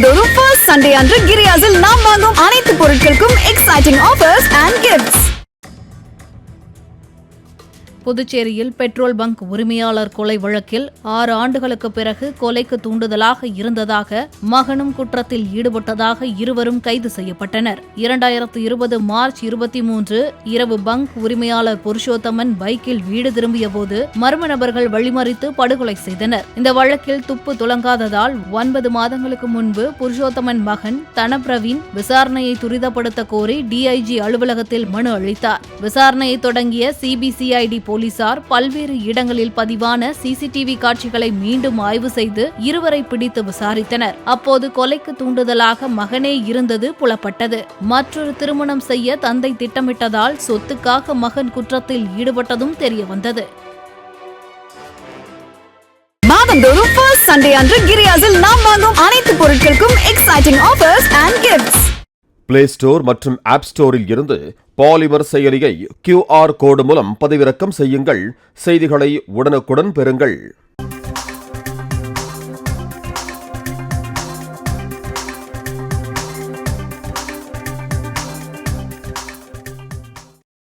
மாதந்தோறும் first Sunday அன்று கிரியாஸில் நாம் வாங்கும் அனைத்து பொருட்களுக்கும் எக்ஸைட்டிங் ஆஃபர்ஸ் அண்ட் கிஃப்ட்ஸ். புதுச்சேரியில் பெட்ரோல் பங்க் உரிமையாளர் கொலை வழக்கில் 6 ஆண்டுகளுக்கு பிறகு கொலைக்கு தூண்டுதலாக இருந்ததாக மகனும் குற்றத்தில் ஈடுபட்டதாக இருவரும் கைது செய்யப்பட்டனர். 2020 மார்ச் 23 இரவு பங்க் உரிமையாளர் புருஷோத்தமன் பைக்கில் வீடு திரும்பியபோது மர்ம நபர்கள் வழிமறித்து படுகொலை செய்தனர். இந்த வழக்கில் துப்பு துலங்காததால் 9 மாதங்களுக்கு முன்பு புருஷோத்தமன் மகன் தனப்பிரவீன் விசாரணையை துரிதப்படுத்த கோரி டிஐஜி அலுவலகத்தில் மனு அளித்தார். விசாரணையை தொடங்கிய சிபிசிஐடி போலீசார் பல்வேறு இடங்களில் பதிவான சிசிடிவி காட்சிகளை மீண்டும் ஆய்வு செய்து இருவரை பிடித்து விசாரித்தனர். அப்போது கொலைக்கு தூண்டுதலாக மகனே இருந்தது புலப்பட்டது. மற்றொரு திருமணம் செய்ய தந்தை திட்டமிட்டதால் சொத்துக்காக மகன் குற்றத்தில் ஈடுபட்டதும் தெரியவந்தது. மாதந்தோறும் ஃபர்ஸ்ட் சண்டே அன்று கிரியாஸில் நாம் வாங்கும் அனைத்து பொருட்களுக்கும் exciting offers and gifts. Play store மற்றும் ஆப் ஸ்டோரில் இருந்து பாலிமர் செயலியை QR கோடு மூலம் பதிவிறக்கம் செய்யுங்கள். செய்திகளை உடனுக்குடன் பெறுங்கள்.